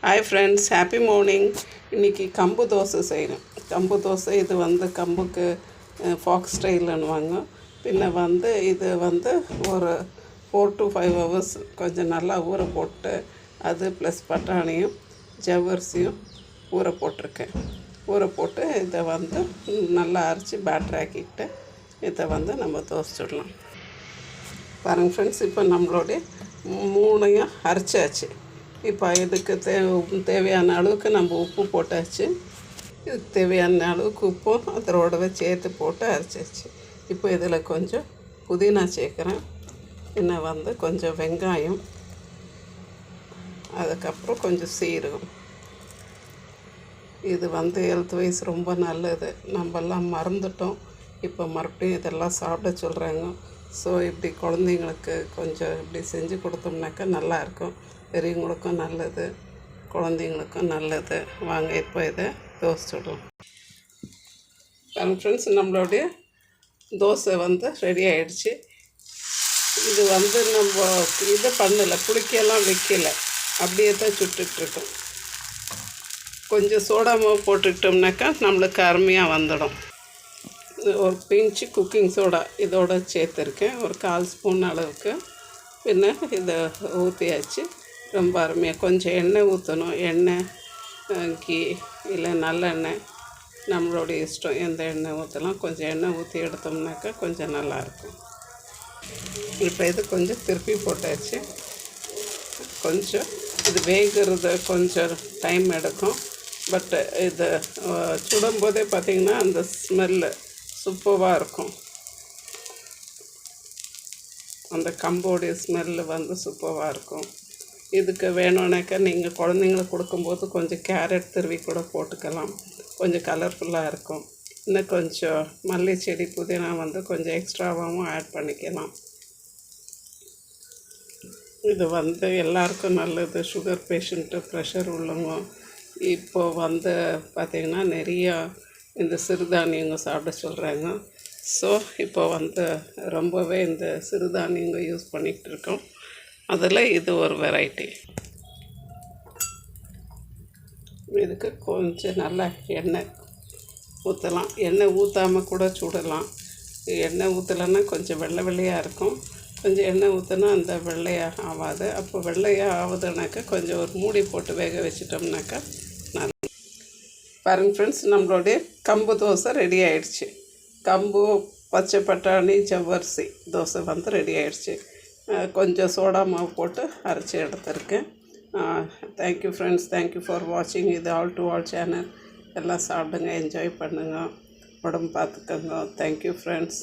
Hi friends, happy morning. இன்றைக்கி கம்பு தோசை செய்யணும். கம்பு தோசை இது கம்புக்கு ஃபாக்ஸ் ஸ்டைலுன்னுவாங்க. பின்ன இது ஒரு 4 to 5 hours கொஞ்சம் நல்லா ஊற போட்டு அது ப்ளஸ் பட்டாணியும் ஜவ்வரிசியும் ஊற போட்டிருக்கேன். ஊற போட்டு இதை நல்லா அரைச்சி பேட்டர் ஆக்கிட்டு இதை நம்ம தோசை சுடலாம். பாருங்கள் ஃப்ரெண்ட்ஸ், இப்போ நம்மளுடைய 3ஐயும் அரைச்சாச்சு. இப்போ இதுக்கு தேவையான அளவுக்கு நம்ம உப்பு போட்டாச்சு. இதுக்கு தேவையான அளவுக்கு உப்பும் அதோடவே சேர்த்து போட்டு அரைச்சாச்சு. இப்போ இதில் கொஞ்சம் புதினா சேர்க்குறேன். இன்னும் கொஞ்சம் வெங்காயம், அதுக்கப்புறம் கொஞ்சம் சீரகம். இது ஹெல்த் வைஸ் ரொம்ப நல்லது. நம்மெல்லாம் மறந்துட்டோம். இப்போ மறுபடியும் இதெல்லாம் சாப்பிட சொல்கிறாங்க. ஸோ இப்படி குழந்தைங்களுக்கு கொஞ்சம் இப்படி செஞ்சு கொடுத்தோம்னாக்கா நல்லாயிருக்கும். பெரியவங்களுக்கும் நல்லது, குழந்தைங்களுக்கும் நல்லது. வாங்க இப்போ இதை தோசை சுடுவோம். ஃப்ரெண்ட்ஸ், நம்மளுடைய தோசை ரெடி ஆகிடுச்சு. இது நம்ம இதை பண்ணலை, புளிக்கெல்லாம் வைக்கலை, அப்படியே தான் சுட்டுட்ருக்கோம். கொஞ்சம் சோடா மாவு போட்டுக்கிட்டோம்னாக்கா நம்மளுக்கு அருமையாக வந்துடும். ஒரு பிஞ்சு குக்கிங் சோடா இதோட சேர்த்துருக்கேன், ஒரு 1/4 ஸ்பூன் அளவுக்கு. பின்ன இதை ஊற்றியாச்சு. ரொம்ப அருமையாக கொஞ்சம் எண்ணெய் ஊற்றணும். எண்ணெய், கீ இல்லை நல்லெண்ணெய், நம்மளுடைய இஷ்டம், எந்த எண்ணெய் ஊற்றலாம். கொஞ்சம் எண்ணெய் ஊற்றி எடுத்தோம்னாக்கா கொஞ்சம் நல்லாயிருக்கும். இப்போ இது கொஞ்சம் திருப்பி போட்டாச்சு. கொஞ்சம் இது வேகிறது கொஞ்சம் டைம் எடுக்கும். பட் இது சுடும்போதே பார்த்திங்கன்னா அந்த ஸ்மெல்லு சூப்பராக இருக்கும். அந்த கம்போடைய ஸ்மெல்லு சூப்பராக இருக்கும். இதுக்கு வேணும்னாக்கா நீங்கள் குழந்தைங்களுக்கு கொடுக்கும்போது கொஞ்சம் கேரட் துருவி கூட போட்டுக்கலாம். கொஞ்சம் கலர்ஃபுல்லாக இருக்கும். இன்னும் கொஞ்சம் மல்லி செடி, புதினா கொஞ்சம் எக்ஸ்ட்ராவாகவும் ஆட் பண்ணிக்கலாம். இது எல்லாருக்கும் நல்லது. சுகர் பேஷண்ட்டு, ப்ரெஷர் உள்ளவங்க இப்போது பார்த்திங்கன்னா நிறையா இந்த சிறுதானியங்க சாப்பிட சொல்கிறாங்க. ஸோ இப்போ ரொம்பவே இந்த சிறுதானியங்க யூஸ் பண்ணிகிட்டு இருக்கோம். அதில் இது ஒரு வெரைட்டி. இதுக்கு கொஞ்சம் நல்லா எண்ணெய் ஊற்றலாம். எண்ணெய் ஊற்றாமல் கூட சுடலாம். எண்ணெய் ஊற்றலைன்னா கொஞ்சம் வெள்ளை வெள்ளையாக இருக்கும். கொஞ்சம் எண்ணெய் ஊற்றினா அந்த வெள்ளையாக ஆகாது. அப்போ வெள்ளையாக ஆகுதுனாக்கா கொஞ்சம் ஒரு மூடி போட்டு வேக வச்சிட்டோம்னாக்கா நல்லா. பாருங்கள் ஃப்ரெண்ட்ஸ், நம்மளுடைய கம்பு தோசை ரெடி ஆகிடுச்சு. கம்பு, பச்சை பட்டாணி, ஜவ்வரிசி தோசை ரெடி ஆகிடுச்சு. கொஞ்சம் சோடா மாவு போட்டு அரைச்சி எடுத்துருக்கேன். தேங்க்யூ ஃப்ரெண்ட்ஸ், தேங்க்யூ ஃபார் வாட்சிங். இது ஆல் டு ஆல் சேனல். எல்லாம் சாப்பிடுங்க, என்ஜாய் பண்ணுங்க, உடம்பு பார்த்துக்கோங்க. Thank you friends.